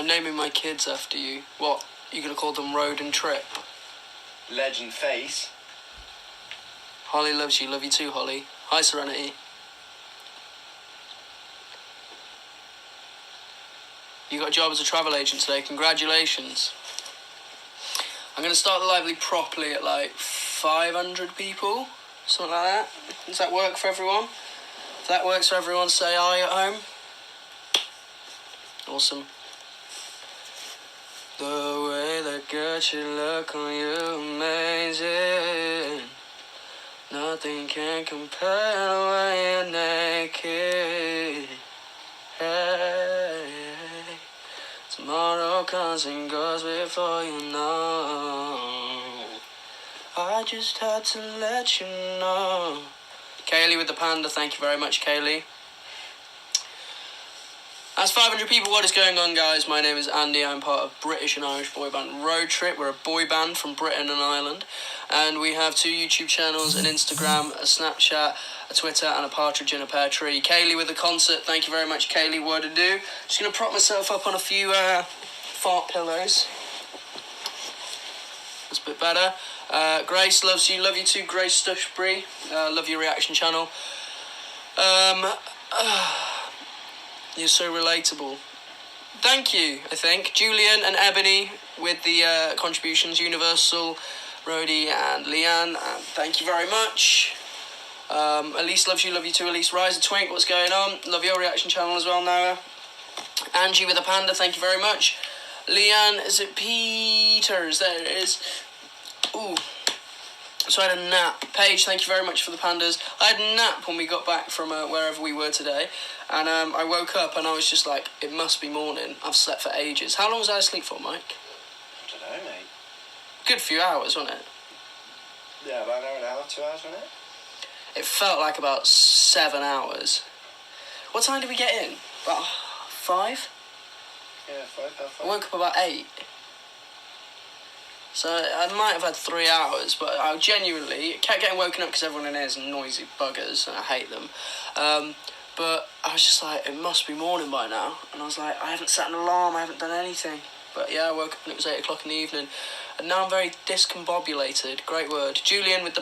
naming my kids after you. What? You gonna call them Road and Trip? Legend Face. Holly loves you. Love you too, Holly. Hi, Serenity. You got a job as a travel agent today. Congratulations. I'm going to start the lively properly at like 500 people. Something like that. Does that work for everyone? If that works for everyone, say aye at home. Awesome. The way that got you look on you amazing. Nothing can compare when you're naked. Hey, tomorrow comes and goes before you know. I just had to let you know. Kaylee with the panda, thank you very much, Kaylee. That's 500 people. What is going on, guys? My name is Andy. I'm part of British and Irish boy band Road Trip. We're a boy band from Britain and Ireland. And we have 2 YouTube channels, an Instagram, a Snapchat, a Twitter, and a partridge in a pear tree. Kaylee with the concert. Thank you very much, Kaylee. What to do? Just going to prop myself up on a few fart pillows. That's a bit better. Grace loves you. Love you too, Grace Stushbury. Love your reaction channel. You're so relatable. Thank you, I think. Julian and Ebony with the contributions. Universal, Rhodey and Leanne. Thank you very much. Elise loves you. Love you too, Elise. Rise and Twink, what's going on? Love your reaction channel as well, Noah. Angie with a panda, thank you very much. Leanne, is it Peters? There it is. Ooh. So I had a nap. Paige, thank you very much for the pandas. I had a nap when we got back from wherever we were today. And I woke up and I was just like, it must be morning. I've slept for ages. How long was I asleep for, Mike? I don't know, mate. Good few hours, wasn't it? Yeah, about an hour, 2 hours, wasn't it? It felt like about 7 hours. What time did we get in? About 5? Yeah, 5. I woke up about 8. So I might have had 3 hours, but I genuinely kept getting woken up because everyone in here is noisy buggers and I hate them. But I was just like, it must be morning by now. And I was like, I haven't set an alarm, I haven't done anything. But yeah, I woke up and it was 8 o'clock in the evening. And now I'm very discombobulated. Great word. Julian with the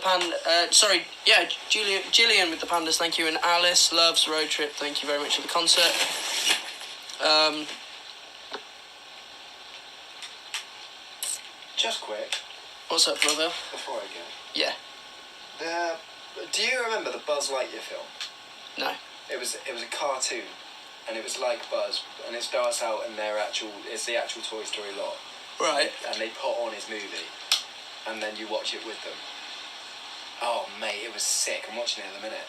Gillian with the pandas, thank you. And Alice loves Road Trip, thank you very much for the concert. Just quick. What's up, brother? Before I go. Yeah. Do you remember the Buzz Lightyear film? No. It was a cartoon, and it was like Buzz, and it starts out in it's the actual Toy Story lot. Right. And they put on his movie, and then you watch it with them. Oh, mate, it was sick. I'm watching it at the minute.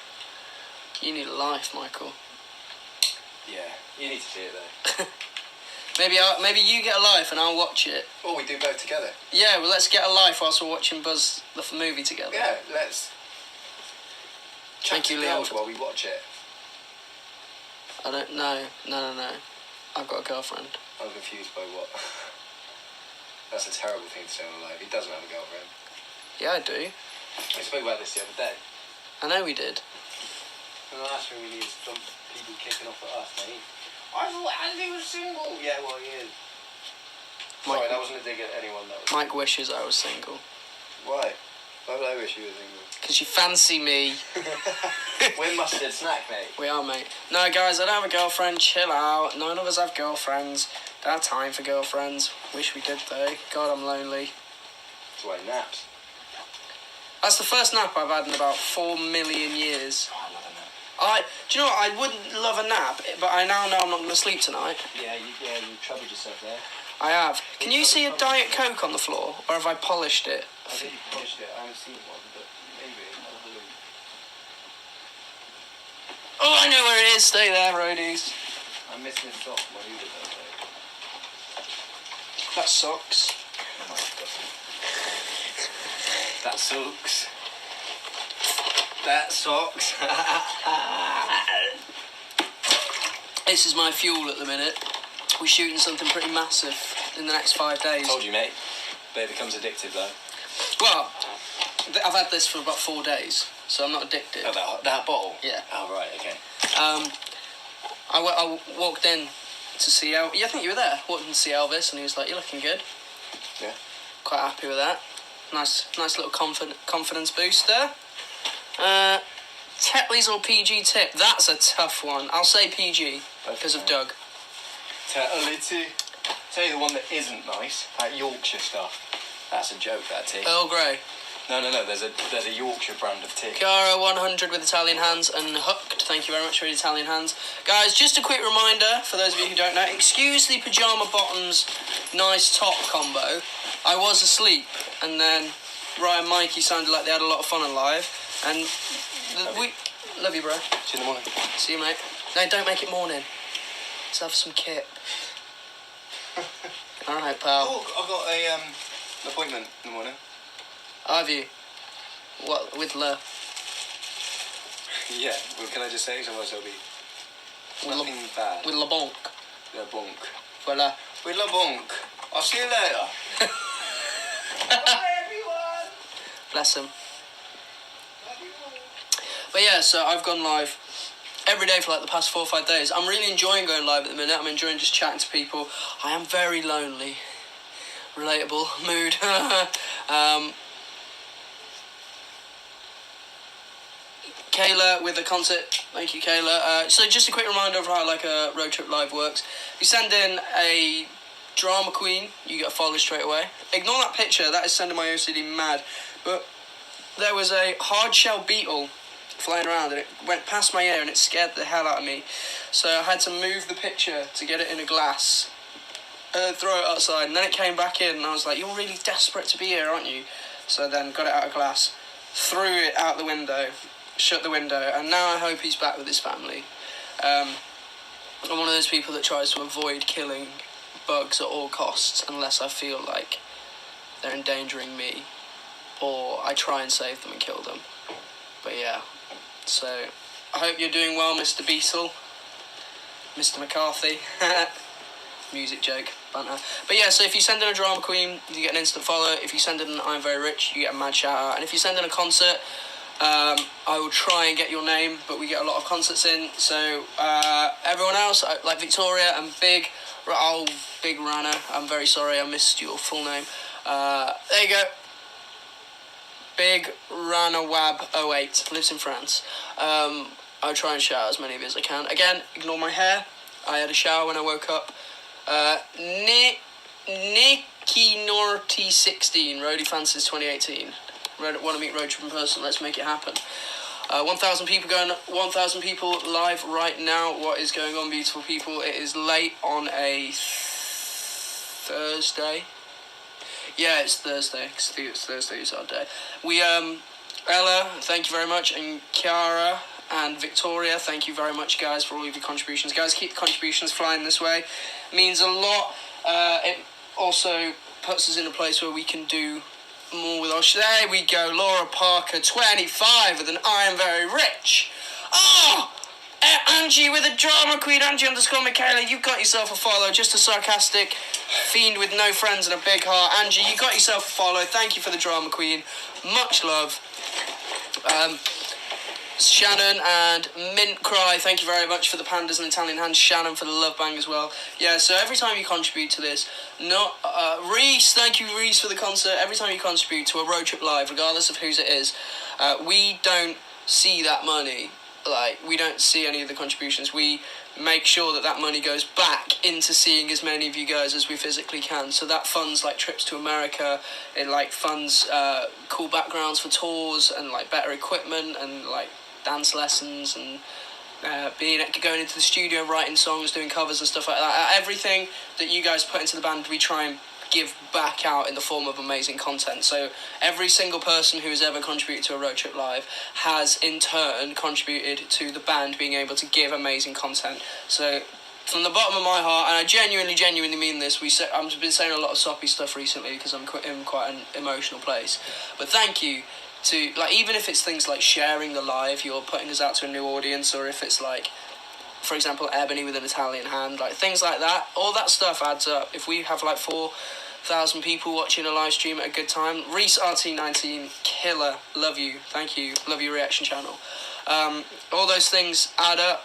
You need a life, Michael. Yeah, you need to see it though. Maybe you get a life and I'll watch it. Or we do both together. Yeah, well, let's get a life whilst we're watching Buzz the movie together. Yeah, let's. Thank you, Leon. While we watch it. I don't know. No. I've got a girlfriend. I'm confused by what. That's a terrible thing to say on live. He doesn't have a girlfriend. Yeah, I do. We spoke about this the other day. I know we did. And the last thing we need is some people kicking off at us, mate. I thought Andy was single. Yeah, well, he is. Sorry, that wasn't a dig at anyone, though. Mike wishes I was single. Why? Why would I wish you were single? Because you fancy me. We're mustard snack, mate. We are, mate. No, guys, I don't have a girlfriend. Chill out. None of us have girlfriends. Don't have time for girlfriends. Wish we did, though. God, I'm lonely. That's why he naps. That's the first nap I've had in about 4 million years. Oh, I love a nap. Do you know what? I wouldn't love a nap, but I now know I'm not going to sleep tonight. Yeah, you troubled yourself there. I have. Can you see a Diet Coke on the floor, or have I polished it? I think you polished it. I haven't seen one, but maybe. I'll have a look. Oh, I know where it is. Stay there, roadies. I'm missing a sock. What are you doing? That sucks. That sucks. That sucks. This is my fuel at the minute. We're shooting something pretty massive in the next 5 days. Told you, mate. But it becomes addictive, though. Well, I've had this for about 4 days, so I'm not addicted. Oh, that bottle? Yeah. Oh, right, okay. I walked in to see yeah, I think you were there. Walked in to see Elvis, and he was like, "You're looking good." Yeah. Quite happy with that. Nice little confidence booster. Tetley's or PG tip? That's a tough one. I'll say PG because of Doug. Tetley. Tell you the one that isn't nice. That Yorkshire stuff. That's a joke. That tea. Earl Grey. No. There's a Yorkshire brand of tea. Chiara 100 with Italian hands and hooked. Thank you very much for the Italian hands. Guys, just a quick reminder for those of you who don't know, excuse the pyjama bottoms nice top combo. I was asleep and then Ryan and Mikey sounded like they had a lot of fun on live. And love you, bro. See you in the morning. See you, mate. No, don't make it morning. Let's have some kit. Alright, pal. Oh, I've got an appointment in the morning. Have you? What, with Le? Yeah, well, can I just say something else? It'll be nothing bad. With Le Bonk. Le Bonk. Voilà. With Le Bonk. I'll see you later. Bye, everyone. Bless him. But yeah, so I've gone live every day for like the past 4 or 5 days. I'm really enjoying going live at the minute. I'm enjoying just chatting to people. I am very lonely. Relatable mood. Kayla with a concert. Thank you, Kayla. So just a quick reminder of how like a road trip live works. If you send in a drama queen, you get a follow straight away. Ignore that picture. That is sending my OCD mad. But there was a hard shell beetle flying around and it went past my ear and it scared the hell out of me. So I had to move the picture to get it in a glass, throw it outside, and then it came back in and I was like, you're really desperate to be here, aren't you? So then got it out of glass, threw it out the window, shut the window, and now I hope he's back with his family. I'm one of those people that tries to avoid killing bugs at all costs unless I feel like they're endangering me, or I try and save them and kill them. But yeah, so I hope you're doing well, Mr. Beetle, Mr. McCarthy. Music joke, banter. But yeah, so if you send in a drama queen, you get an instant follow. If you send in an I'm Very Rich, you get a mad shout out. And if you send in a concert, I will try and get your name, but we get a lot of concerts in. So everyone else, like Victoria and Big Rana, I'm very sorry, I missed your full name. There you go. Big Rana Wab 08, lives in France. I'll try and shout out as many of you as I can. Again, ignore my hair. I had a shower when I woke up. Nicky Norty 16, Roadie Fancies 2018. Want to meet Road Trip in person? Let's make it happen. 1,000 people going. 1,000 people live right now. What is going on, beautiful people? It is late on a Thursday. Yeah, it's Thursday. It's Thursday is our day. We Ella, thank you very much, and Chiara and Victoria, thank you very much, guys, for all of your contributions. Guys, keep the contributions flying this way. It means a lot. It also puts us in a place where we can do more with our... There we go, Laura Parker, 25, with an I Am Very Rich. Oh! Angie with a drama queen, Angie _ Michaela, you got yourself a follow. Just a sarcastic fiend with no friends and a big heart. Angie, you got yourself a follow. Thank you for the drama queen. Much love. Shannon and Mint Cry, thank you very much for the pandas and Italian hands. Shannon for the love bang as well. Yeah, so every time you contribute to this, Reese, thank you Reese for the concert. Every time you contribute to a road trip live, regardless of whose it is, we don't see that money. Like, we don't see any of the contributions. We make sure that that money goes back into seeing as many of you guys as we physically can. So that funds like trips to America, it like funds cool backgrounds for tours and like better equipment and like dance lessons and going into the studio, writing songs, doing covers and stuff like that. Everything that you guys put into the band, we try and give back out in the form of amazing content. So every single person who has ever contributed to a road trip live has in turn contributed to the band being able to give amazing content. So from the bottom of my heart, and I genuinely mean this, I've been saying a lot of soppy stuff recently because I'm in quite an emotional place, but thank you to, like, even if it's things like sharing the live, you're putting us out to a new audience, or if it's like, for example, Ebony with an Italian hand, like things like that, all that stuff adds up. If we have like 4,000 people watching a live stream at a good time, Reese RT19, killer, love you, thank you, love your reaction channel. All those things add up.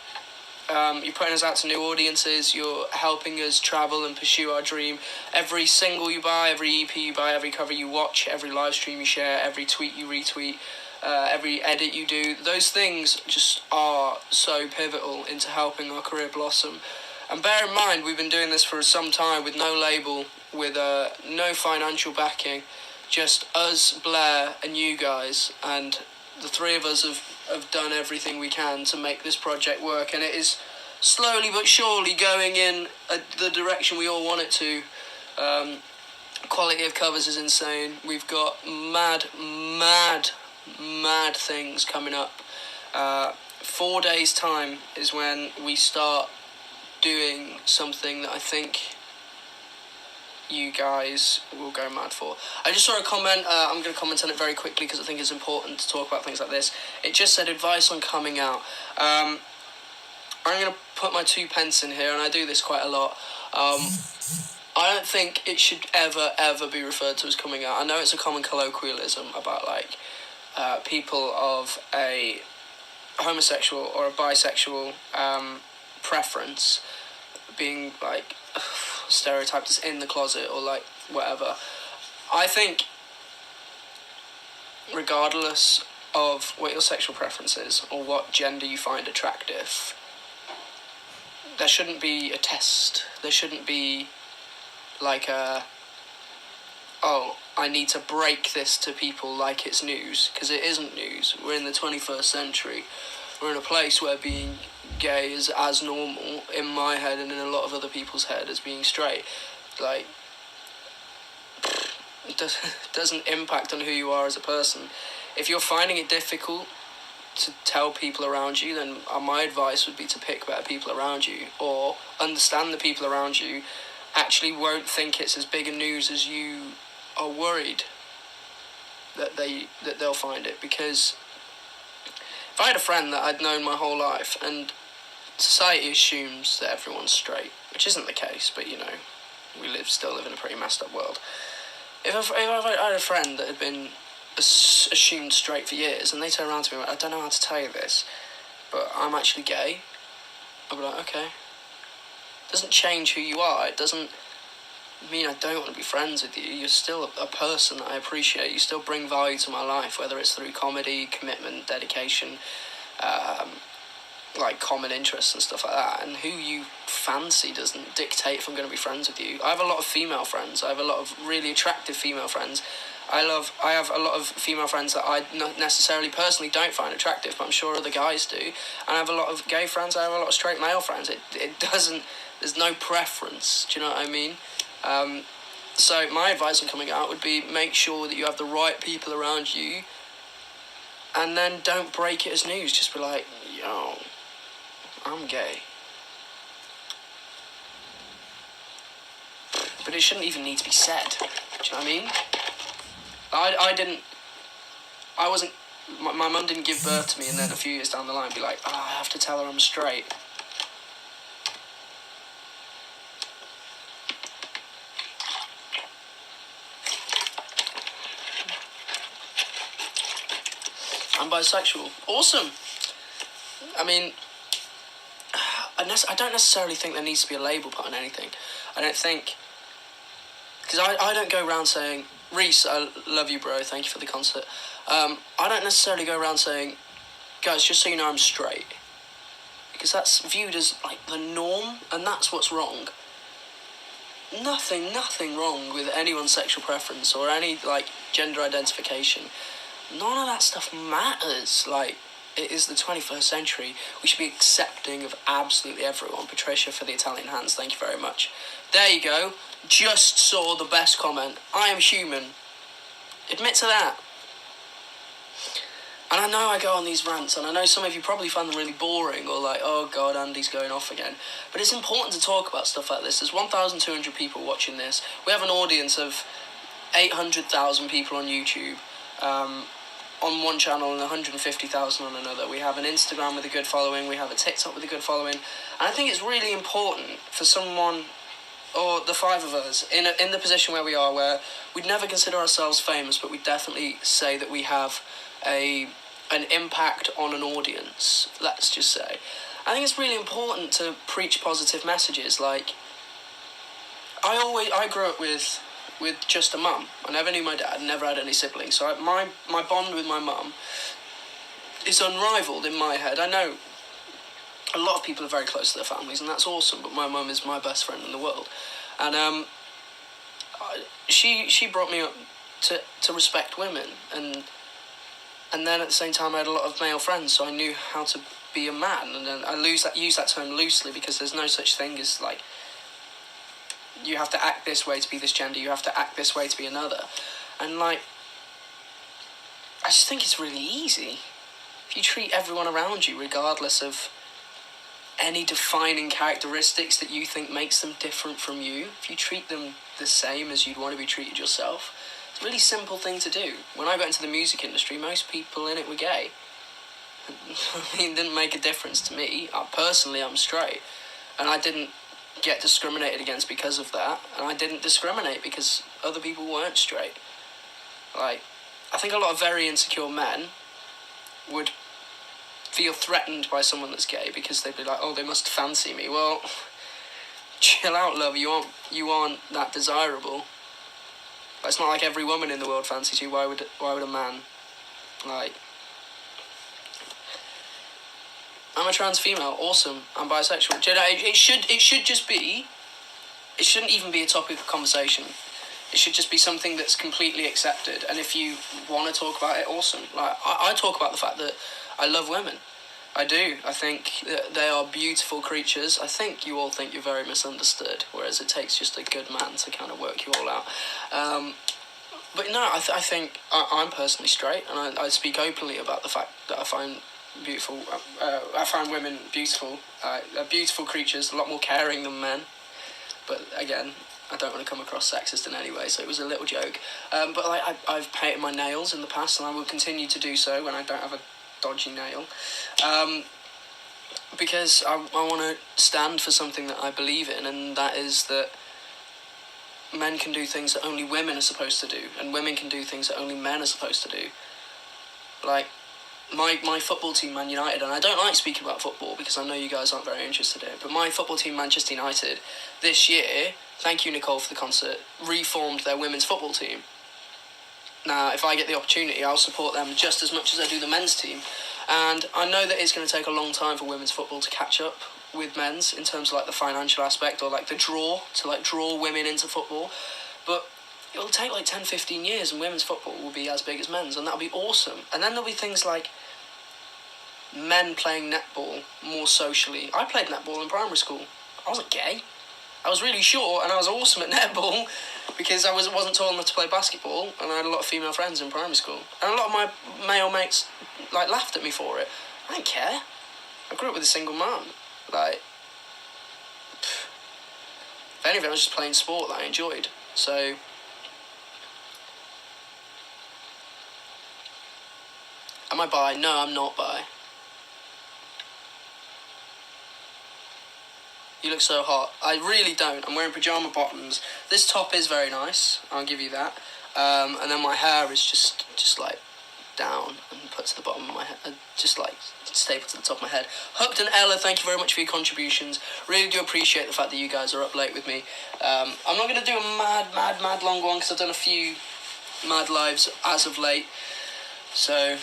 You're putting us out to new audiences. You're helping us travel and pursue our dream. Every single you buy, every EP you buy, every cover you watch, every live stream you share, every tweet you retweet, every edit you do, those things just are so pivotal into helping our career blossom. And bear in mind, we've been doing this for some time with no label, with no financial backing, just us, Blair, and you guys, and the three of us have done everything we can to make this project work, and it is slowly but surely going in the direction we all want it to. Quality of covers is insane. We've got mad things coming up. 4 days' time is when we start doing something that I think you guys will go mad for. I just saw a comment, I'm going to comment on it very quickly because I think it's important to talk about things like this. It just said advice on coming out. I'm going to put my 2 pence in here, and I do this quite a lot. I don't think it should ever be referred to as coming out. I know it's a common colloquialism about like people of a homosexual or a bisexual preference being like stereotyped as in the closet or like whatever. I think regardless of what your sexual preference is or what gender you find attractive, there shouldn't be a test. There shouldn't be like I need to break this to people like it's news, because it isn't news. We're in the 21st century. We're in a place where being gay is as normal in my head and in a lot of other people's head as being straight. Like, it doesn't impact on who you are as a person. If you're finding it difficult to tell people around you, then my advice would be to pick better people around you, or understand the people around you actually won't think it's as big a news as you are worried that they'll find it. Because if I had a friend that I'd known my whole life, and society assumes that everyone's straight, which isn't the case, but you know, we still live in a pretty messed up world. If I had a friend that had been assumed straight for years, and they turn around to me and I don't know how to tell you this, but I'm actually gay, I'll be like, okay. It doesn't change who you are. It doesn't mean I don't want to be friends with you. You're still a person that I appreciate. You still bring value to my life, whether it's through comedy, commitment, dedication, like common interests and stuff like that. And who you fancy doesn't dictate if I'm going to be friends with you. I have a lot of female friends. I have a lot of really attractive female friends. I have a lot of female friends that I not necessarily personally don't find attractive, but I'm sure other guys do. And I have a lot of gay friends. I have a lot of straight male friends. It doesn't. There's no preference. Do you know what I mean? So my advice on coming out would be make sure that you have the right people around you, and then don't break it as news. Just be like, yo, I'm gay. But it shouldn't even need to be said. Do you know what I mean? I wasn't, my mum didn't give birth to me and then a few years down the line be like, I have to tell her I'm straight. I'm bisexual. Awesome. I mean, I don't necessarily think there needs to be a label put on anything. I don't think, because I don't go around saying, Reese, I love you, bro, thank you for the concert. I don't necessarily go around saying, guys, just so you know I'm straight. Because that's viewed as, like, the norm, and that's what's wrong. Nothing wrong with anyone's sexual preference or any, like, gender identification. None of that stuff matters. Like, it is the 21st century. We should be accepting of absolutely everyone. Patricia for the Italian hands, thank you very much. There you go. Just saw the best comment. I am human. Admit to that. And I know I go on these rants, and I know some of you probably find them really boring, or like, oh god, Andy's going off again. But it's important to talk about stuff like this. There's 1,200 people watching this. We have an audience of 800,000 people on YouTube. On one channel and 150,000 on another. We have an Instagram with a good following, we have a TikTok with a good following, and I think it's really important for someone, or the five of us, in the position where we are, where we'd never consider ourselves famous, but we definitely say that we have an impact on an audience, let's just say. I think it's really important to preach positive messages. Like, I grew up with just a mum. I never knew my dad, never had any siblings. So my bond with my mum is unrivaled in my head. I know a lot of people are very close to their families, and that's awesome, but my mum is my best friend in the world. And she brought me up to respect women, and then at the same time I had a lot of male friends, so I knew how to be a man. And then I use that term loosely, because there's no such thing as, like, you have to act this way to be this gender, you have to act this way to be another. And, like, I just think it's really easy. If you treat everyone around you, regardless of any defining characteristics that you think makes them different from you, if you treat them the same as you'd want to be treated yourself, it's a really simple thing to do. When I got into the music industry, most people in it were gay. It didn't make a difference to me. Personally, I'm straight, and I didn't get discriminated against because of that, and I didn't discriminate because other people weren't straight. Like, I think a lot of very insecure men would feel threatened by someone that's gay, because they'd be like, oh, they must fancy me. Well, chill out, love. You aren't that desirable. It's not like every woman in the world fancies you. Why would a man? Like, I'm a trans female. Awesome. I'm bisexual. Do you know, it should just be. It shouldn't even be a topic of conversation. It should just be something that's completely accepted. And if you want to talk about it, awesome. Like, I talk about the fact that I love women. I do. I think that they are beautiful creatures. I think you all think you're very misunderstood, whereas it takes just a good man to kind of work you all out. But no, I think I'm personally straight, and I speak openly about the fact that I find beautiful. I find women beautiful. They're beautiful creatures, a lot more caring than men. But again, I don't want to come across sexist in any way, so it was a little joke. But like, I've painted my nails in the past, and I will continue to do so when I don't have a dodgy nail. Because I want to stand for something that I believe in, and that is that men can do things that only women are supposed to do, and women can do things that only men are supposed to do. Like, my football team, Man United, and I don't like speaking about football because I know you guys aren't very interested in it, but my football team, Manchester United, this year, thank you Nicole for the concert, reformed their women's football team. Now, if I get the opportunity, I'll support them just as much as I do the men's team. And I know that it's going to take a long time for women's football to catch up with men's in terms of, like, the financial aspect, or, like, the draw, to, like, draw women into football. But it'll take, like, 10, 15 years, and women's football will be as big as men's, and that'll be awesome. And then there'll be things like men playing netball more socially. I played netball in primary school. I wasn't gay. I was really short, and I was awesome at netball because I wasn't tall enough to play basketball, and I had a lot of female friends in primary school. And a lot of my male mates, like, laughed at me for it. I didn't care. I grew up with a single mum. Like, if anything, I was just playing sport that I enjoyed. So, am I bi? No, I'm not bi. You look so hot. I really don't. I'm wearing pyjama bottoms. This top is very nice. I'll give you that. And then my hair is just like down and put to the bottom of my head. Just like stapled to the top of my head. Hooked and Ella, thank you very much for your contributions. Really do appreciate the fact that you guys are up late with me. I'm not going to do a mad long one because I've done a few mad lives as of late. So,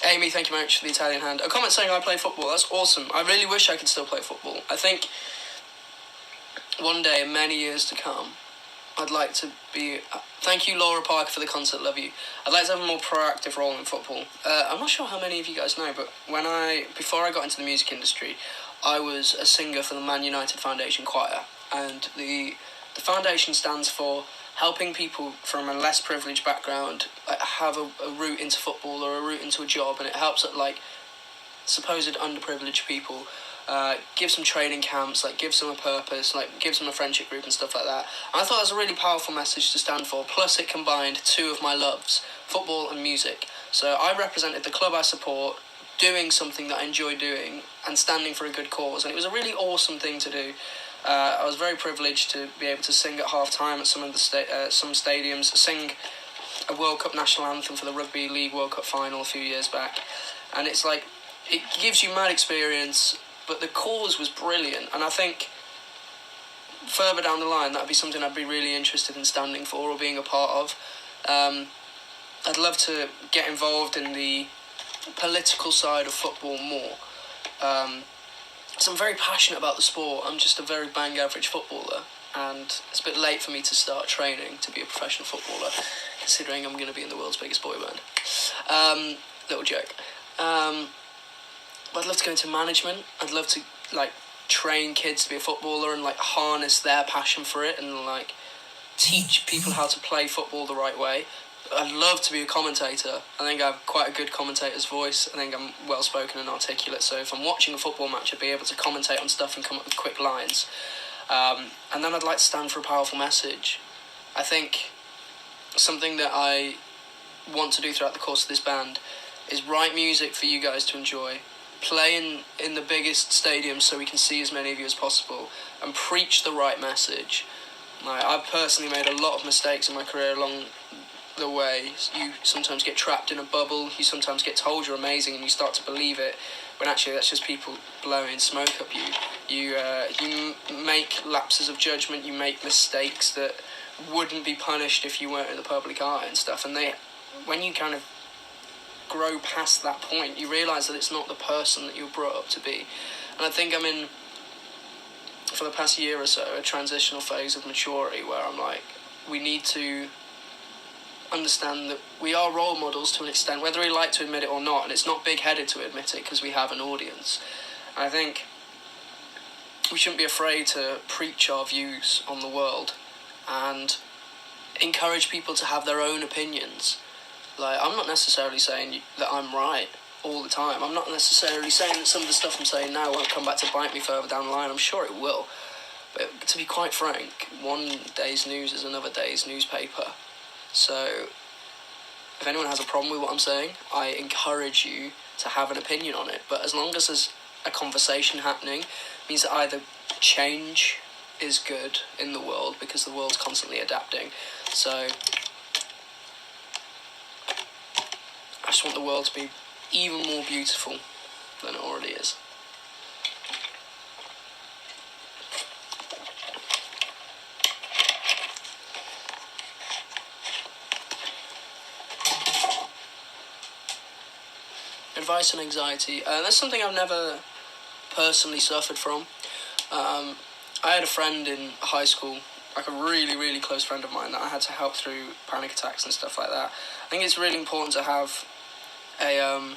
Amy, thank you very much for the Italian hand. A comment saying I play football. That's awesome. I really wish I could still play football. I think one day, in many years to come, I'd like to be... thank you, Laura Parker, for the concert. Love you. I'd like to have a more proactive role in football. I'm not sure how many of you guys know, but before I got into the music industry, I was a singer for the Man United Foundation Choir. And the foundation stands for helping people from a less privileged background have a route into football or a route into a job, and it helps at, like, supposed underprivileged people, gives them training camps, like, gives them a purpose, like, gives them a friendship group and stuff like that. And I thought it was a really powerful message to stand for, plus it combined two of my loves, football and music. So I represented the club I support, doing something that I enjoy doing, and standing for a good cause, and it was a really awesome thing to do. I was very privileged to be able to sing at half-time at some of the some stadiums, sing a World Cup national anthem for the Rugby League World Cup final a few years back. And it's like, it gives you mad experience, but the cause was brilliant, and I think further down the line that'd be something I'd be really interested in standing for or being a part of. I'd love to get involved in the political side of football more. So I'm very passionate about the sport. I'm just a very bang average footballer, and it's a bit late for me to start training to be a professional footballer, considering I'm going to be in the world's biggest boy band. Little joke. But I'd love to go into management. I'd love to train kids to be a footballer and harness their passion for it and teach people how to play football the right way. I'd love to be a commentator. I think I have quite a good commentator's voice. I think I'm well spoken and articulate, so if I'm watching a football match I'd be able to commentate on stuff and come up with quick lines. And then I'd like to stand for a powerful message. I think something that I want to do throughout the course of this band is write music for you guys to enjoy, play in the biggest stadiums so we can see as many of you as possible, and preach the right message. I've personally made a lot of mistakes in my career along the way. You sometimes get trapped in a bubble, you sometimes get told you're amazing and you start to believe it, when actually that's just people blowing smoke up you. You make lapses of judgment, you make mistakes that wouldn't be punished if you weren't in the public eye and stuff, and when you kind of grow past that point, you realise that it's not the person that you were brought up to be. And I think I'm in, for the past year or so, a transitional phase of maturity where I'm we need to understand that we are role models to an extent, whether we like to admit it or not, and it's not big-headed to admit it because we have an audience. And I think we shouldn't be afraid to preach our views on the world and encourage people to have their own opinions. I'm not necessarily saying that I'm right all the time. I'm not necessarily saying that some of the stuff I'm saying now won't come back to bite me further down the line. I'm sure it will. But to be quite frank, one day's news is another day's newspaper. So if anyone has a problem with what I'm saying, I encourage you to have an opinion on it. But as long as there's a conversation happening, it means that either change is good in the world, because the world's constantly adapting. So I just want the world to be even more beautiful than it already is. Advice on anxiety. That's something I've never personally suffered from. I had a friend in high school, a really, really close friend of mine, that I had to help through panic attacks and stuff like that. I think it's really important to have a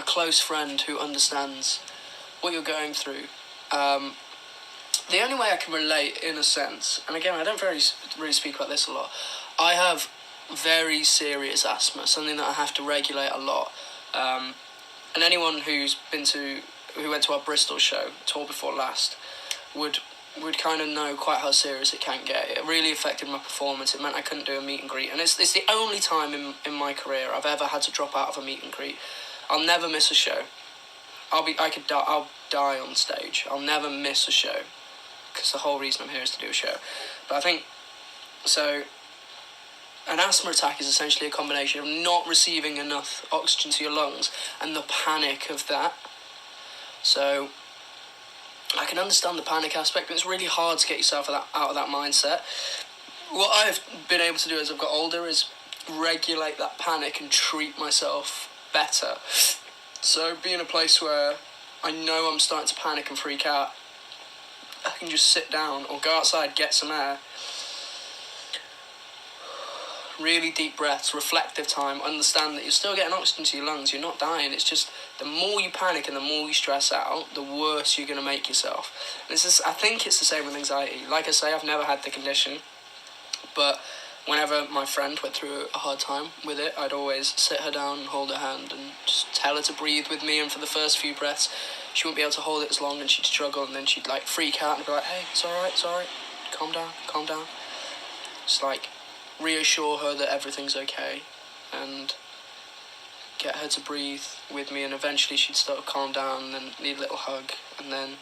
close friend who understands what you're going through. The only way I can relate, in a sense, and again, I don't really speak about this a lot, I have very serious asthma, something that I have to regulate a lot. And anyone who went to our Bristol show, tour before last, would kind of know quite how serious it can get. It really affected my performance. It meant I couldn't do a meet and greet, and it's the only time in my career I've ever had to drop out of a meet and greet. I'll never miss a show. I'll die on stage. I'll never miss a show, because the whole reason I'm here is to do a show. But I think so. An asthma attack is essentially a combination of not receiving enough oxygen to your lungs and the panic of that. So I can understand the panic aspect, but it's really hard to get yourself out of that mindset. What I've been able to do as I've got older is regulate that panic and treat myself better. So be in a place where I know I'm starting to panic and freak out, I can just sit down or go outside, get some air. Really deep breaths, reflective time, understand that you're still getting oxygen to your lungs, you're not dying. It's just the more you panic and the more you stress out, the worse you're going to make yourself. I think it's the same with anxiety. Like I say, I've never had the condition, but whenever my friend went through a hard time with it, I'd always sit her down and hold her hand and just tell her to breathe with me, and for the first few breaths she wouldn't be able to hold it as long and she'd struggle, and then she'd freak out and be like, hey, it's alright, calm down. Just reassure her that everything's okay and get her to breathe with me, and eventually she'd start to calm down and then need a little hug, and then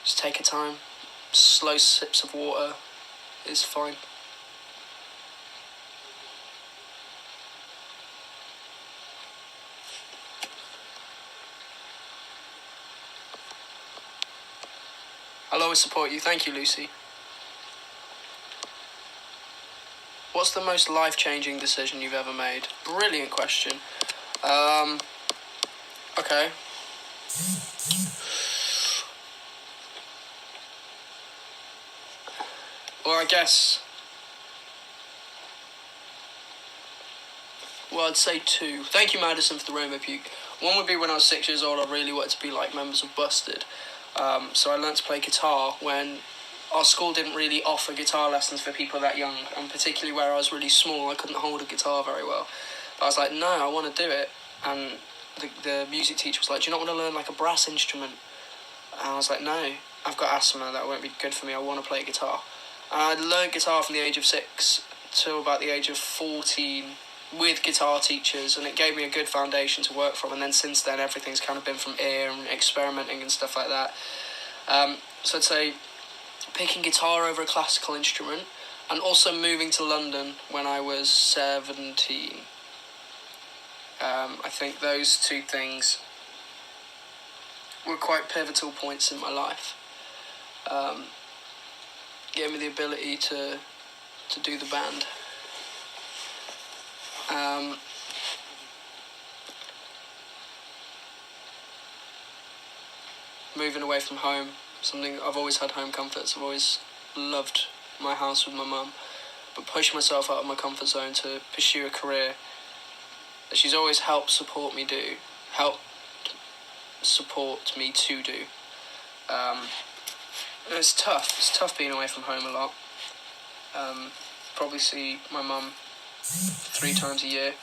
just take her time. Slow sips of water is fine. I'll always support you. Thank you, Lucy. What's the most life-changing decision you've ever made? Brilliant question. Okay. Well, I guess... Well, I'd say two. Thank you, Madison, for the rainbow puke. One would be when I was 6 years old, I really wanted to be like members of Busted. So I learnt to play guitar when our school didn't really offer guitar lessons for people that young, and particularly where I was really small, I couldn't hold a guitar very well. But I was like, no, I want to do it. And the music teacher was like, do you not want to learn like a brass instrument? And I was like, no, I've got asthma, that won't be good for me, I want to play guitar. And I learned guitar from the age of 6 till about the age of 14 with guitar teachers, and it gave me a good foundation to work from, and then since then everything's kind of been from ear and experimenting and stuff like that. So I'd say picking guitar over a classical instrument, and also moving to London when I was 17. I think those two things were quite pivotal points in my life. Gave me the ability to do the band. Moving away from home, something I've always had home comforts. I've always loved my house with my mum, but pushing myself out of my comfort zone to pursue a career that she's always helped support me to do. It's tough. It's tough being away from home a lot. Probably see my mum 3 times a year.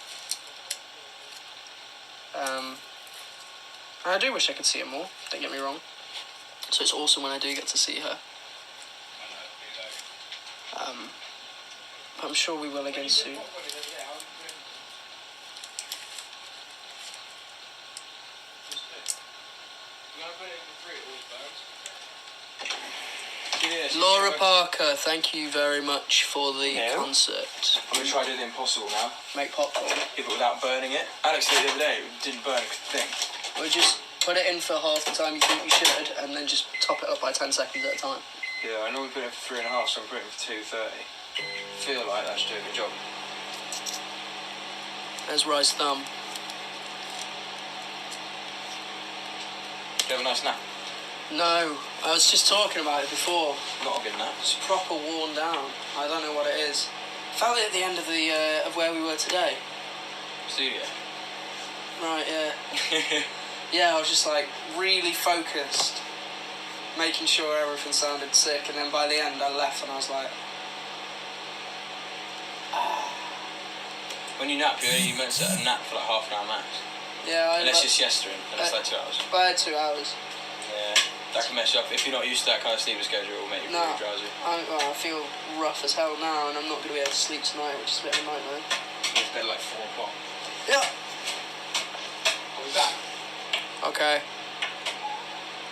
And I do wish I could see her more, don't get me wrong. So it's awesome when I do get to see her. But I'm sure we will again soon. Laura Parker, thank you very much for the concert. I'm going to try to do the impossible now. Make popcorn. Yeah, but without burning it. Alex did it the other day, it didn't burn a thing. Or just put it in for half the time you think you should, and then just top it up by 10 seconds at a time. Yeah, I normally put it for 3.5, so I'm putting it for 2:30. Feel like that should do a good job. There's Rice Thumb. Did you have a nice nap? No, I was just talking about it before. Not a good nap. It's proper worn down. I don't know what it is. Felt it at the end of the of where we were today. Studio. Right, yeah. Yeah, I was just like really focused, making sure everything sounded sick, and then by the end I left and I was like, When you nap, you meant to set a nap for like half an hour max. yeah. Unless you're siestering, and it's like 2 hours. I had 2 hours. Yeah, that can mess you up. If you're not used to that kind of sleeping schedule, it will make you really drowsy. I feel rough as hell now, and I'm not going to be able to sleep tonight, which is a bit of a nightmare. Go to bed at like 4 o'clock. Yeah. I'll be back. Okay.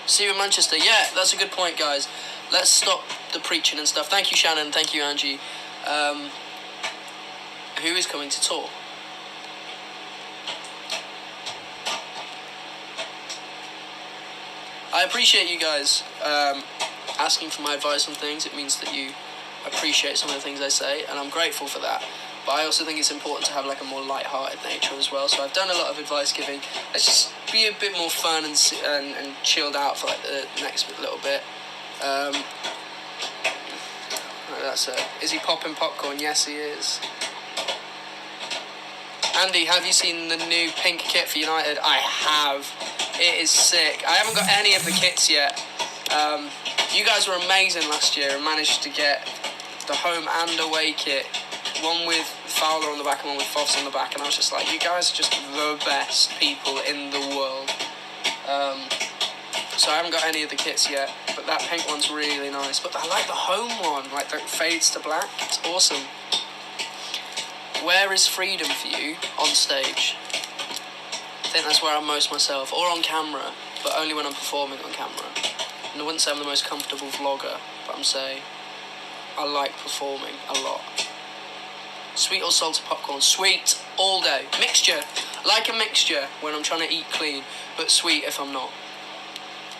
See you in Manchester. Yeah, that's a good point, guys. Let's stop the preaching and stuff. Thank you, Shannon. Thank you, Angie. Who is coming to tour? I appreciate you guys asking for my advice on things. It means that you appreciate some of the things I say, and I'm grateful for that. But I also think it's important to have like a more light-hearted nature as well. So I've done a lot of advice giving. Let's just be a bit more fun and chilled out for like the next little bit. That's it. Is he popping popcorn? Yes, he is. Andy, have you seen the new pink kit for United? I have. It is sick. I haven't got any of the kits yet. You guys were amazing last year and managed to get the home and away kit. One with Fowler on the back and one with Foss on the back. And I was just like, you guys are just the best people in the world. So I haven't got any of the kits yet. But that pink one's really nice. But I like the home one. Like that fades to black. It's awesome. Where is freedom for you on stage? I think that's where I'm most myself, or on camera, but only when I'm performing on camera. And I wouldn't say I'm the most comfortable vlogger, but I'm saying I like performing a lot. Sweet or salted popcorn? Sweet all day. Mixture. Like a mixture when I'm trying to eat clean, but sweet if I'm not.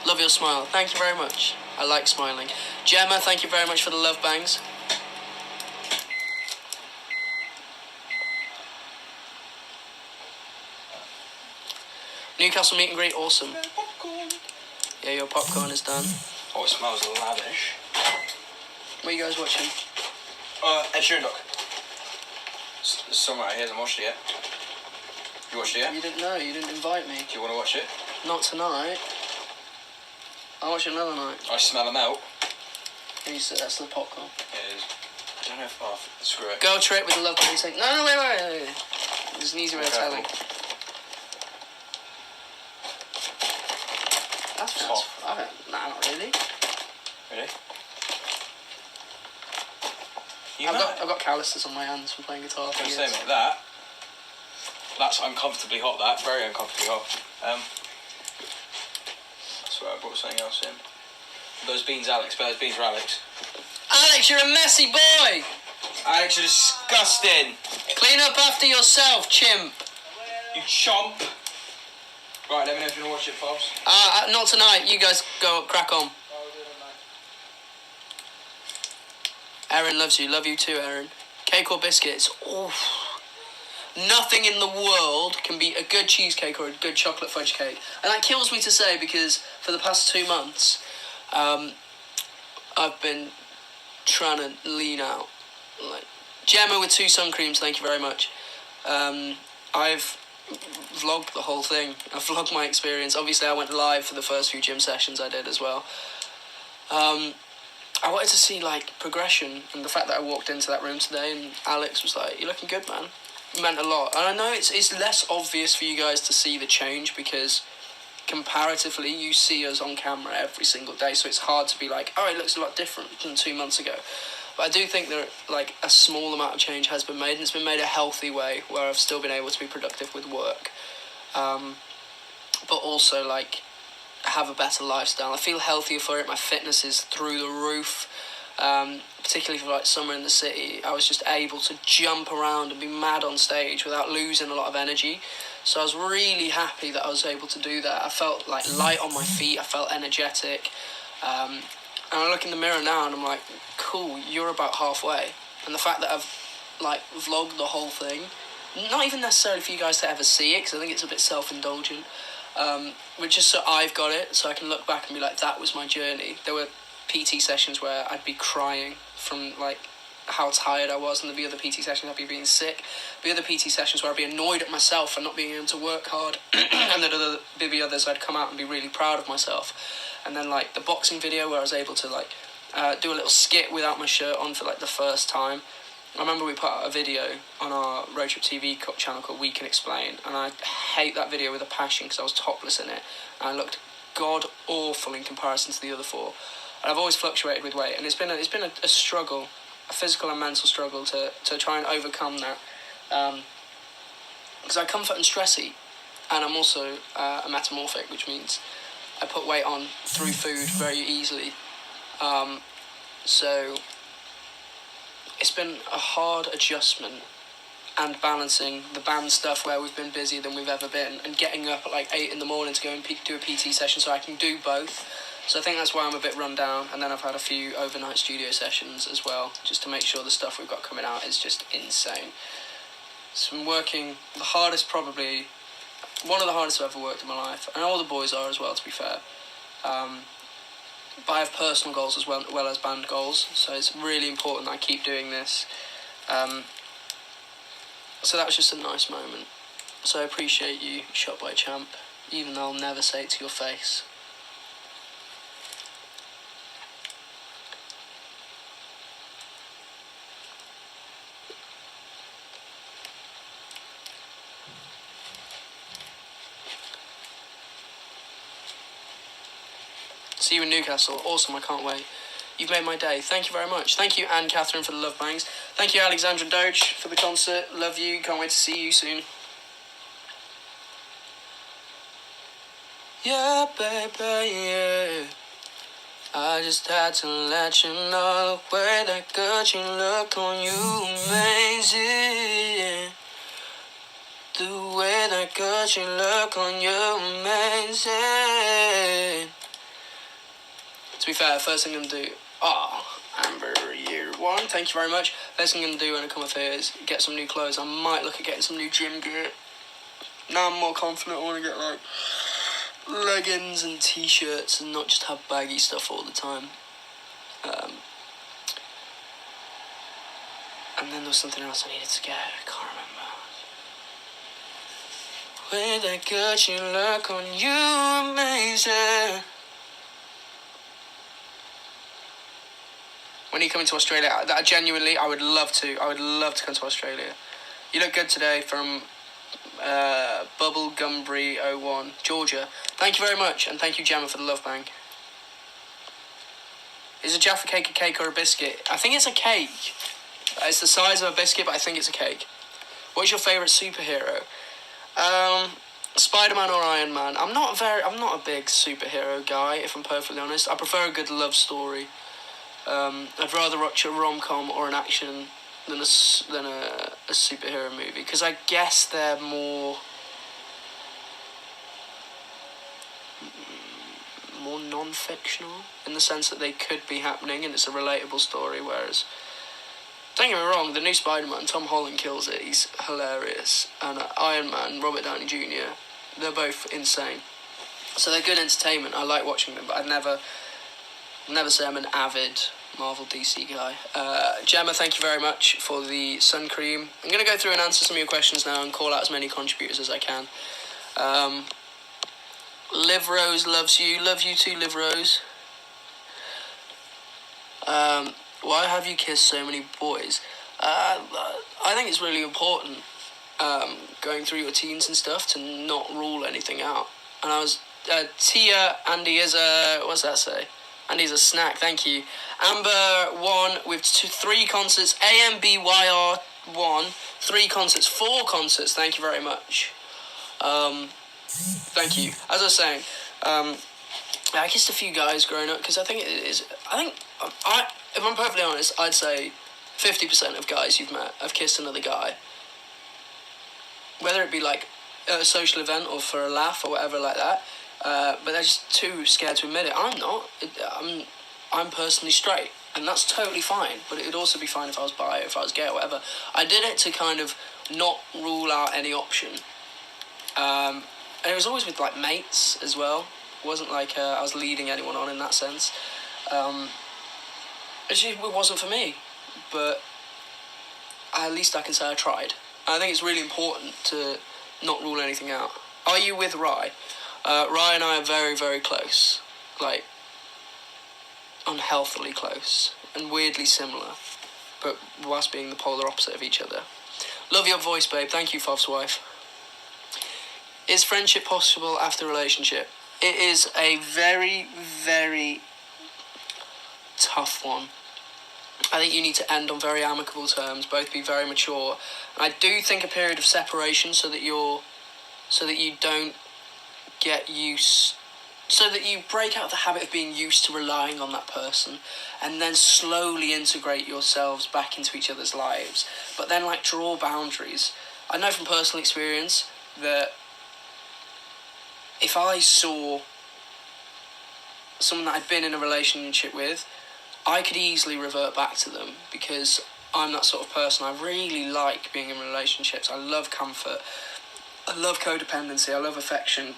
Love your smile. Thank you very much. I like smiling. Gemma, thank you very much for the love bangs. Newcastle meet and greet, awesome. Yeah, your popcorn is done. Oh, it smells lavish. What are you guys watching? Ed Sheeran doc. Somewhere he hasn't watched it yet. You watched it yet? You didn't know, you didn't invite me. Do you want to watch it? Not tonight. I'll watch it another night. I smell a melt. That's the popcorn. It is. I don't know if... Oh, screw it. Girl trip with the love bang saying, no, wait. There's an easy way of telling. That's hot. Nah, not really. Really? I've got calluses on my hands from playing guitar for I was years. going to say, mate, that's uncomfortably hot, that. Very uncomfortably hot. I swear I brought something else in. Those beans, Alex. Those beans are Alex. Alex, you're a messy boy! Alex, you're disgusting! Clean up after yourself, chimp. You chomp! Right, let me know if you want to watch it, Fobs. Not tonight. You guys go crack on. Erin loves you. Love you too, Erin. Cake or biscuits? Oof. Nothing in the world can beat a good cheesecake or a good chocolate fudge cake. And that kills me to say because for the past 2 months, I've been trying to lean out. Like Gemma with 2 sun creams, thank you very much. I've vlogged the whole thing. I vlogged my experience. Obviously, I went live for the first few gym sessions I did as well. I wanted to see like progression, and the fact that I walked into that room today and Alex was like, "You're looking good, man." It meant a lot. And I know it's less obvious for you guys to see the change because comparatively you see us on camera every single day, so it's hard to be like, "Oh, it looks a lot different than 2 months ago." But I do think that like a small amount of change has been made, and it's been made a healthy way where I've still been able to be productive with work, but also like have a better lifestyle. I feel healthier for it. My fitness is through the roof, particularly for like summer in the city. I was just able to jump around and be mad on stage without losing a lot of energy. So I was really happy that I was able to do that. I felt like light on my feet. I felt energetic. And I look in the mirror now and I'm like, cool, you're about halfway. And the fact that I've like vlogged the whole thing, not even necessarily for you guys to ever see it, because I think it's a bit self-indulgent, but just so I've got it, so I can look back and be like, that was my journey. There were PT sessions where I'd be crying from like how tired I was, and there'd be other PT sessions I'd be being sick. There'd be other PT sessions where I'd be annoyed at myself for not being able to work hard, and then there'd be others I'd come out and be really proud of myself. And then like the boxing video where I was able to like do a little skit without my shirt on for like the first time. I remember we put out a video on our Road Trip TV channel called We Can Explain, and I hate that video with a passion because I was topless in it and I looked god awful in comparison to the other 4. And I've always fluctuated with weight, and it's been a struggle, a physical and mental struggle to try and overcome that, because I comfort and stress eat, and I'm also a metamorphic, which means I put weight on through food very easily. So it's been a hard adjustment and balancing the band stuff where we've been busier than we've ever been and getting up at like 8 in the morning to go and do a PT session so I can do both. So I think that's why I'm a bit run down, and then I've had a few overnight studio sessions as well just to make sure the stuff we've got coming out is just insane. So I'm working the hardest, probably one of the hardest I've ever worked in my life, and all the boys are as well, to be fair. But I have personal goals as well as band goals, so it's really important that I keep doing this. So that was just a nice moment. So I appreciate you, Shot by Champ, even though I'll never say it to your face. See you in Newcastle. Awesome, I can't wait. You've made my day. Thank you very much. Thank you, Anne Catherine, for the love bangs. Thank you, Alexandra Doge, for the concert. Love you. Can't wait to see you soon. Yeah, baby, yeah. I just had to let you know the way that good you look on you, amazing. The way that good you look on you, amazing. It's To be fair, first thing I'm going to do... Amber Year 1, thank you very much. First thing I'm going to do when I come up here is get some new clothes. I might look at getting some new gym gear. Now I'm more confident, I want to get, like, leggings and t-shirts and not just have baggy stuff all the time. And then there was something else I needed to get. I can't remember. With that good you look on you, amazing. When are you coming to Australia? Genuinely, I would love to. I would love to come to Australia. You look good today from Bubble Gumbry 01, Georgia. Thank you very much, and thank you, Gemma, for the love bang. Is a Jaffa cake a cake or a biscuit? I think it's a cake. It's the size of a biscuit, but I think it's a cake. What's your favourite superhero? Spider-Man or Iron Man? I'm not a big superhero guy, if I'm perfectly honest. I prefer a good love story. I'd rather watch a rom-com or an action than a superhero movie, because I guess they're more non-fictional in the sense that they could be happening and it's a relatable story, whereas, don't get me wrong, the new Spider-Man, Tom Holland kills it, he's hilarious, and Iron Man, Robert Downey Jr., they're both insane. So they're good entertainment, I like watching them, but I'd never say I'm an avid Marvel DC guy. Gemma, thank you very much for the sun cream. I'm going to go through and answer some of your questions now and call out as many contributors as I can. Liv Rose loves you. Love you too, Liv Rose. Why have you kissed so many boys? I think it's really important, going through your teens and stuff, to not rule anything out. And I was... Tia, Andy is a... What's that say? Andy's a snack, thank you. Amber 1 with 3 concerts. AMBYR 1, 3 concerts, 4 concerts, thank you very much. Thank you. As I was saying, I kissed a few guys growing up, because I think if I'm perfectly honest, I'd say 50% of guys you've met have kissed another guy. Whether it be like at a social event or for a laugh or whatever like that. But they're just too scared to admit it. I'm not. I'm personally straight, and that's totally fine. But it would also be fine if I was bi, if I was gay, or whatever. I did it to kind of not rule out any option. And it was always with like mates as well. It wasn't like I was leading anyone on in that sense. It wasn't for me, but at least I can say I tried. And I think it's really important to not rule anything out. Are you with Rye? Rye and I are very, very close. Like, unhealthily close. And weirdly similar. But whilst being the polar opposite of each other. Love your voice, babe. Thank you, Fov's wife. Is friendship possible after a relationship? It is a very, very tough one. I think you need to end on very amicable terms. Both be very mature. And I do think a period of separation so that you don't get used, so that you break out the habit of being used to relying on that person, and then slowly integrate yourselves back into each other's lives, but then like draw boundaries. I know from personal experience that if I saw someone that I'd been in a relationship with, I could easily revert back to them, because I'm that sort of person. I really like being in relationships. I love comfort, I love codependency, I love affection.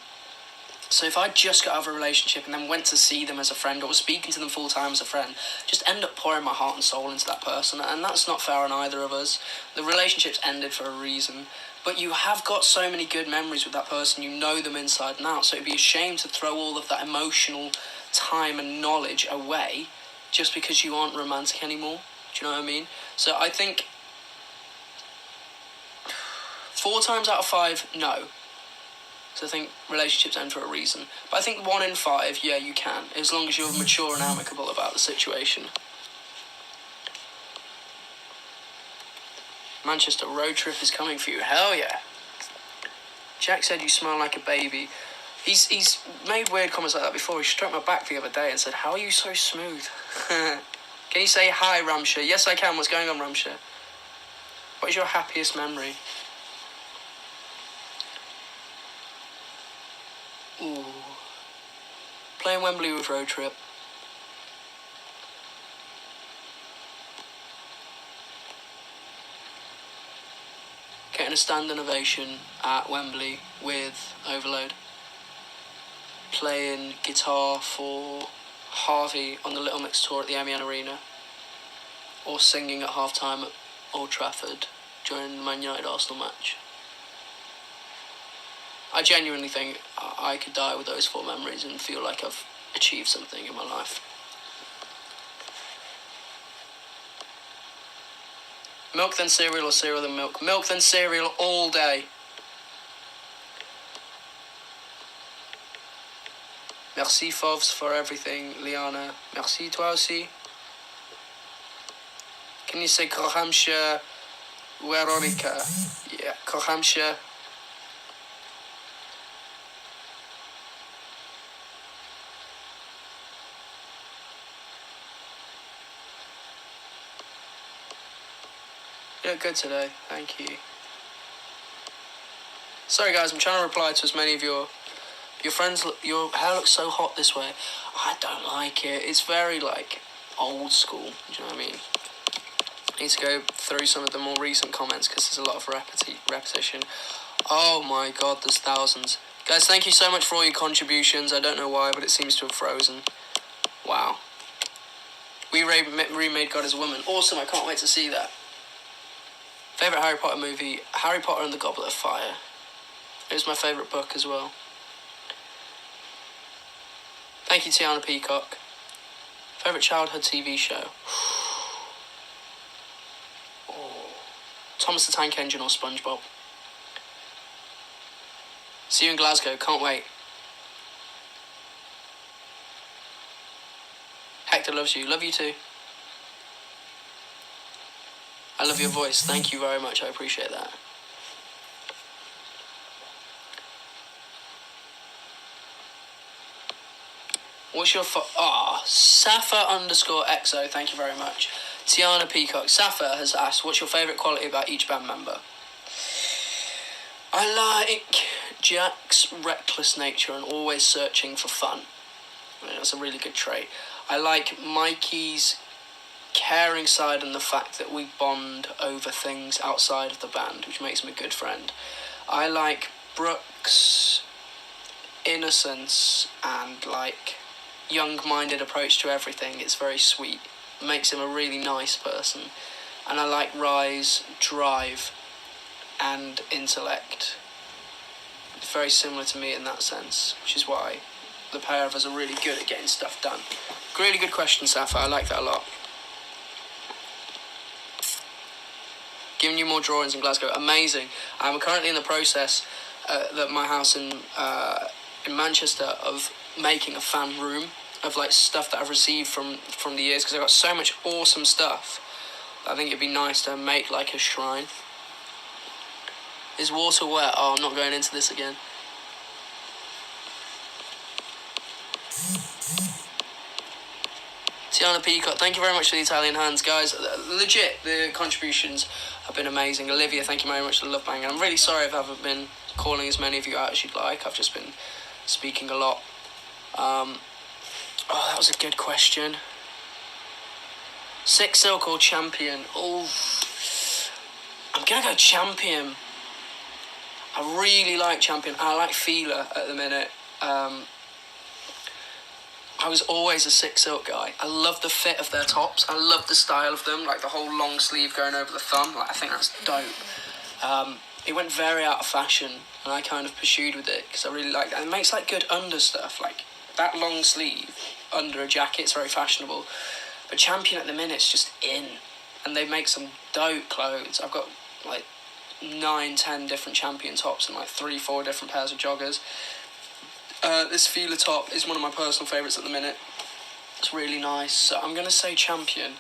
So if I just got out of a relationship and then went to see them as a friend, or was speaking to them full time as a friend, just end up pouring my heart and soul into that person, and that's not fair on either of us. The relationship's ended for a reason, but you have got so many good memories with that person, you know them inside and out, so it'd be a shame to throw all of that emotional time and knowledge away just because you aren't romantic anymore. Do you know what I mean? So I think 4 times out of 5, no. So I think relationships end for a reason. But I think 1 in 5, yeah, you can, as long as you're mature and amicable about the situation. Manchester road trip is coming for you. Hell yeah. Jack said you smell like a baby. He's made weird comments like that before. He stroked my back the other day and said, how are you so smooth? Can you say hi, Ramsha? Yes, I can. What's going on, Ramsha? What is your happiest memory? Ooh. Playing Wembley with road trip. celebrating a standing ovation at Wembley with Overload, playing guitar for Harvey on the Little Mix tour at the MEN Arena, or singing at half-time at Old Trafford during the Man United-Arsenal match. I genuinely think I could die with those 4 memories and feel like I've achieved something in my life. Milk then cereal or cereal then milk? Milk then cereal all day. Merci Fovs for everything, Liana. Merci toi aussi. Can you say Kohamsha Veronica? Yeah, Kohamsha. You look good today, thank you. Sorry guys, I'm trying to reply to as many of your friends. Your hair looks so hot this way. I don't like it. It's very like old school. Do you know what I mean? I need to go through some of the more recent comments because there's a lot of repetition. Oh my god, there's thousands. Guys, thank you so much for all your contributions. I don't know why, but it seems to have frozen. Wow. We remade God as a Woman. Awesome, I can't wait to see that. Favourite Harry Potter movie? Harry Potter and the Goblet of Fire. It was my favourite book as well. Thank you, Tiana Peacock. Favourite childhood TV show? Oh. Thomas the Tank Engine or SpongeBob? See you in Glasgow, can't wait. Hector loves you, love you too. I love your voice, thank you very much, I appreciate that. What's your Safa_XO, thank you very much. Tiana Peacock, Safa has asked, what's your favourite quality about each band member? I like Jack's reckless nature and always searching for fun. I mean, that's a really good trait. I like Mikey's caring side and the fact that we bond over things outside of the band, which makes him a good friend. I like Brooks' innocence and like young-minded approach to everything. It's very sweet. It makes him a really nice person. And I like Rye's drive and intellect. It's very similar to me in that sense, which is why the pair of us are really good at getting stuff done. Really good question, Safa. I like that a lot. Giving you more drawings in Glasgow. Amazing. I'm currently in the process at my house in Manchester of making a fan room of like stuff that I've received from the years, because I've got so much awesome stuff. I think it'd be nice to make like a shrine. Is water wet? Oh, I'm not going into this again. Tiana Peacock, thank you very much for the Italian hands, guys. Legit, the contributions have been amazing. Olivia, thank you very much for the love bang. I'm really sorry if I haven't been calling as many of you out as you'd like. I've just been speaking a lot. Oh, that was a good question. Six Silk or Champion? Oh, I'm gonna go Champion. I really like Champion. I like Fila at the minute. I was always a Six Silk guy. I love the fit of their tops. I love the style of them, like the whole long sleeve going over the thumb. Like, I think that's dope. It went very out of fashion, and I kind of pursued with it because I really like it. And it makes like good under stuff, like that long sleeve under a jacket. It's very fashionable. But Champion at the minute's just in, and they make some dope clothes. I've got like 9-10 different Champion tops and like 3-4 different pairs of joggers. This Fila top is one of my personal favourites at the minute. It's really nice. So I'm going to say Champion,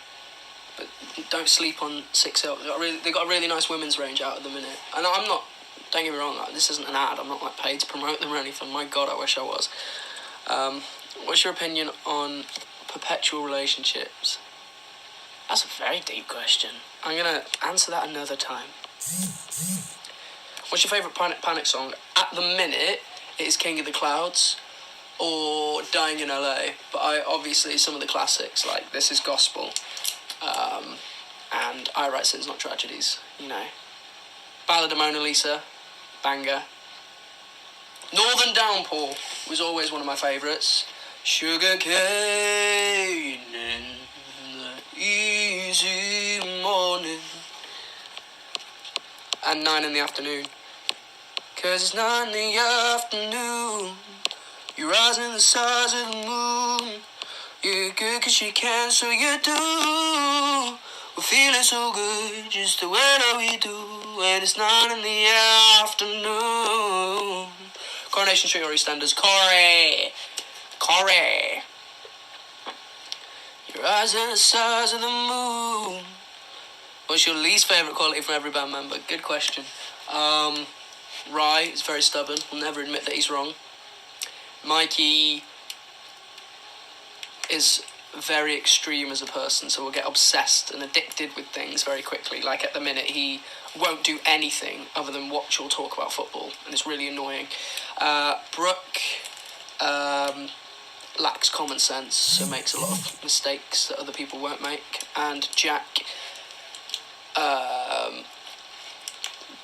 but don't sleep on Six Silk. They've got a really nice women's range out at the minute. And I'm not, don't get me wrong, like, this isn't an ad. I'm not like paid to promote them or anything. My God, I wish I was. What's your opinion on perpetual relationships? That's a very deep question. I'm going to answer that another time. What's your favourite Panic song? At the minute, it is King of the Clouds or Dying in LA. But I obviously, some of the classics, like This Is Gospel, and I Write Sins Not Tragedies, you know. Ballad of Mona Lisa, banger. Northern Downpour was always one of my favourites. Sugar cane in the easy morning. And 9 in the afternoon. 'Cause it's 9 in the afternoon. You're rising the stars of the moon. You're good 'cause you can, so you do. We're feeling so good, just the way that we do. And it's 9 in the afternoon. Coronation Street or EastEnders. Corey! Your eyes and the stars of the moon. What's your least favourite quality from every band member? Good question. Rye is very stubborn. Will never admit that he's wrong. Mikey is very extreme as a person, so will get obsessed and addicted with things very quickly. Like at the minute, he won't do anything other than watch or talk about football, and it's really annoying. Brooke lacks common sense, so makes a lot of mistakes that other people won't make. And Jack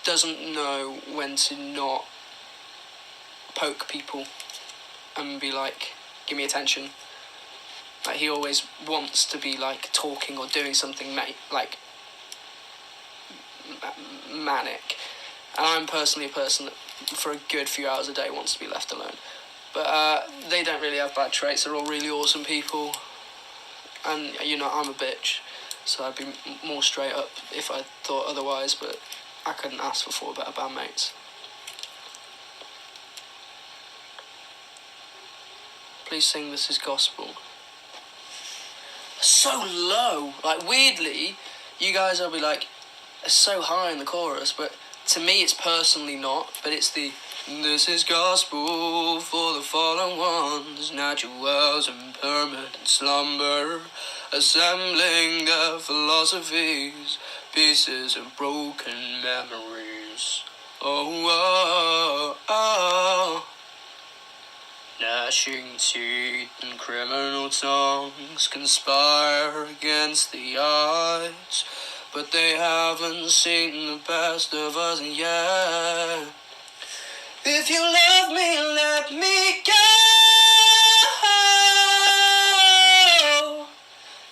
doesn't know when to not poke people and be like, give me attention. Like, he always wants to be like talking or doing something like manic. And I'm personally a person that for a good few hours a day wants to be left alone. But they don't really have bad traits. They're all really awesome people. And, you know, I'm a bitch. So I'd be more straight up if I thought otherwise. But I couldn't ask for 4 better bandmates. Please sing This Is Gospel. So low. Like, weirdly, you guys will be like, it's so high in the chorus. But to me, it's personally not. But it's the... This is gospel for the fallen ones, natural wells and permanent slumber, assembling their philosophies, pieces of broken memories. Oh, oh, oh. Gnashing teeth and criminal tongues conspire against the odds, but they haven't seen the best of us yet. If you love me, let me go.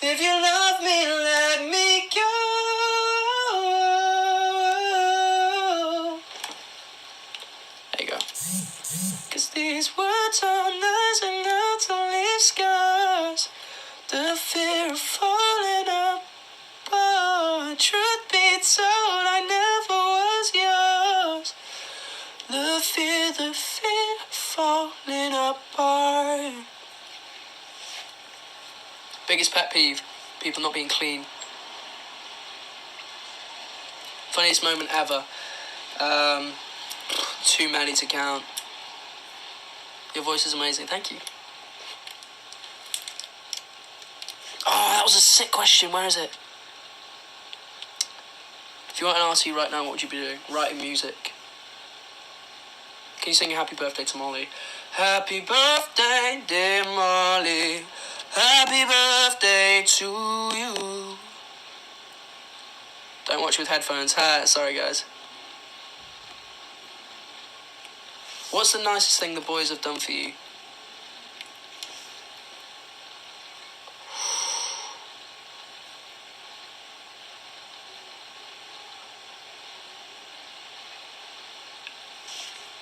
If you love me, let me go. There you go. 'Cause these words are nice and not to leave scars. The fear of falling apart. Truth be told, I never was yours. The fear of falling apart. Biggest pet peeve, people not being clean. Funniest moment ever. Too many to count. Your voice is amazing, thank you. Oh, that was a sick question, where is it? If you weren't an RT right now, what would you be doing? Writing music. Can you sing a happy birthday to Molly? Happy birthday, dear Molly. Happy birthday to you. Don't watch with headphones. Sorry, guys. What's the nicest thing the boys have done for you?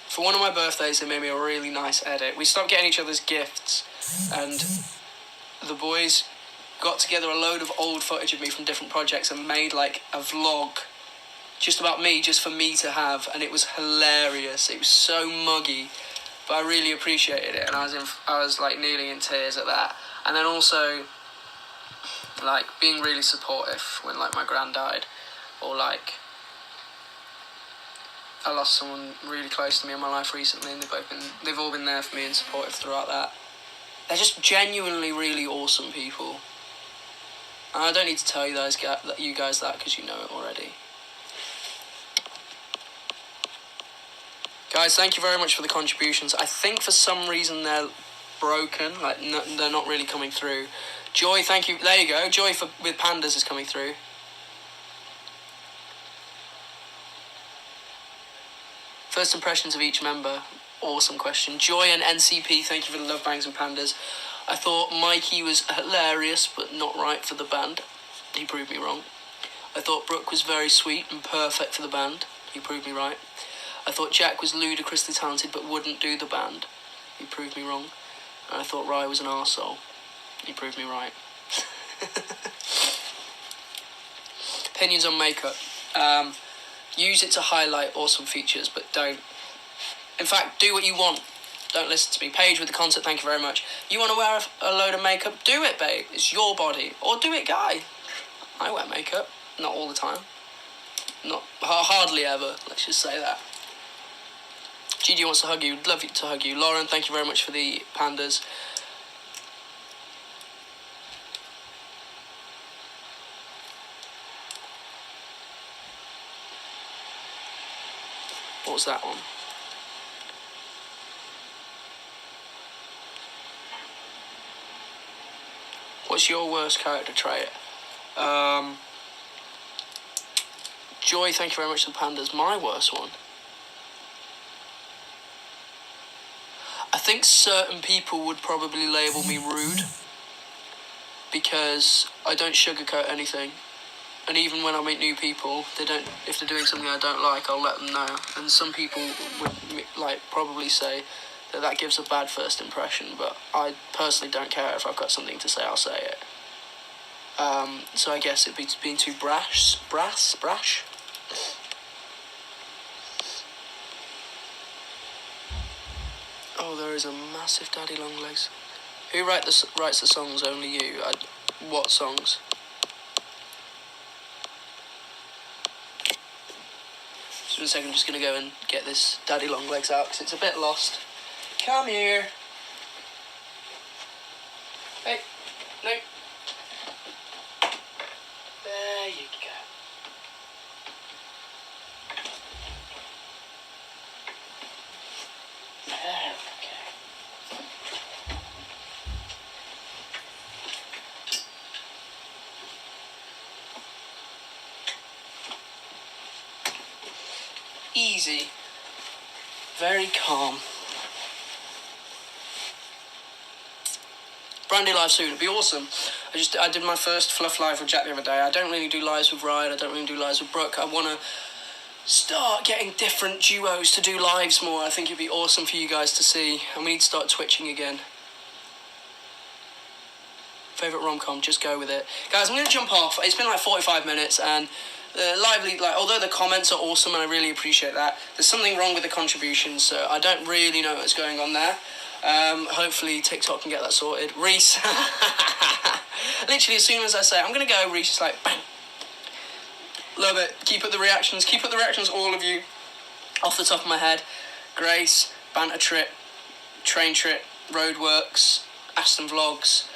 For one of my birthdays, they made me a really nice edit. We stopped getting each other's gifts, and the boys got together a load of old footage of me from different projects and made like a vlog just about me, just for me to have, and it was hilarious. It was so muggy, but I really appreciated it, and I was like nearly in tears at that. And then also like being really supportive when like my gran died, or like I lost someone really close to me in my life recently, and they've all been there for me and supportive throughout that. They're just genuinely really awesome people. And I don't need to tell you guys that because you know it already. Guys, thank you very much for the contributions. I think for some reason they're broken, like they're not really coming through. Joy, thank you. There you go. Joy with Pandas is coming through. First impressions of each member. Awesome question. Joy and NCP, thank you for the love bangs and pandas. I thought Mikey was hilarious, but not right for the band. He proved me wrong. I thought Brooke was very sweet and perfect for the band. He proved me right. I thought Jack was ludicrously talented, but wouldn't do the band. He proved me wrong. And I thought Rye was an arsehole. He proved me right. Opinions on makeup. Use it to highlight awesome features, but don't. In fact, do what you want. Don't listen to me. Paige with the concert, thank you very much. You want to wear a load of makeup? Do it, babe. It's your body. Or do it, guy. I wear makeup. Not all the time. Not hardly ever. Let's just say that. Gigi wants to hug you. Love to hug you. Lauren, thank you very much for the pandas. What was that one? What's your worst character trait? Joy, thank you very much for the pandas. My worst one? I think certain people would probably label me rude because I don't sugarcoat anything. And even when I meet new people, if they're doing something I don't like, I'll let them know. And some people would probably say that gives a bad first impression, but I personally don't care. If I've got something to say, I'll say it. So I guess it'd be being too brash. Oh, there is a massive daddy long legs. Who writes the songs? Only you. What songs? Just in a second, I'm just going to go and get this daddy long legs out because it's a bit lost. Come here. Hey, no. There you go. There we go. Easy. Very calm. Brandy live soon, it'd be awesome. I did my first Fluff live with Jack the other day. I don't really do lives with Ryan, I don't really do lives with Brooke. I want to start getting different duos to do lives more. I think it'd be awesome for you guys to see. And we need to start twitching again. Favourite rom-com, just go with it. Guys, I'm going to jump off. It's been like 45 minutes and although the comments are awesome and I really appreciate that, there's something wrong with the contributions, so I don't really know what's going on there. Hopefully TikTok can get that sorted. Reese, literally as soon as I say I'm gonna go, Reese is like bang. Love it. Keep up the reactions, all of you. Off the top of my head, Grace, Banter Trip, Train Trip, Roadworks, Aston Vlogs,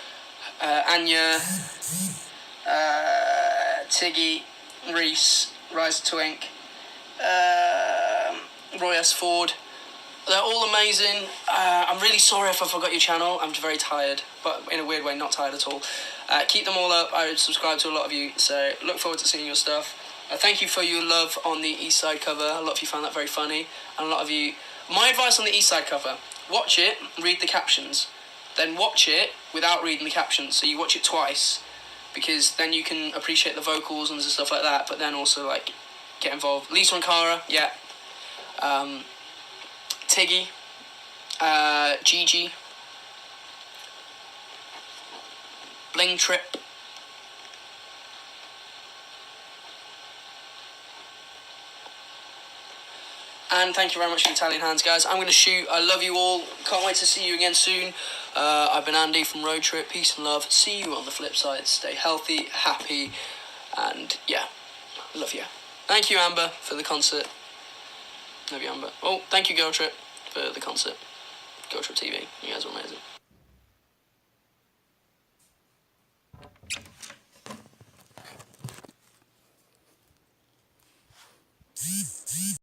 Anya, Tiggy, Reese, Rise of Twink, Roy S. Ford. They're all amazing. I'm really sorry if I forgot your channel. I'm very tired, but in a weird way, not tired at all. Keep them all up. I subscribe to a lot of you, so look forward to seeing your stuff. Thank you for your love on the East Side cover. A lot of you found that very funny, and a lot of you... My advice on the East Side cover, watch it, read the captions, then watch it without reading the captions, so you watch it twice, because then you can appreciate the vocals and stuff like that, but then also, get involved. Lisa and Cara, yeah. Tiggy, Gigi, Bling Trip, and thank you very much for Italian Hands, guys. I'm going to shoot. I love you all. Can't wait to see you again soon. I've been Andy from Road Trip. Peace and love. See you on the flip side. Stay healthy, happy, and yeah, love you. Thank you, Amber, for the concert. Love you, Amber. Oh, thank you, Girl Trip, for the concert. Girl Trip TV. You guys are amazing.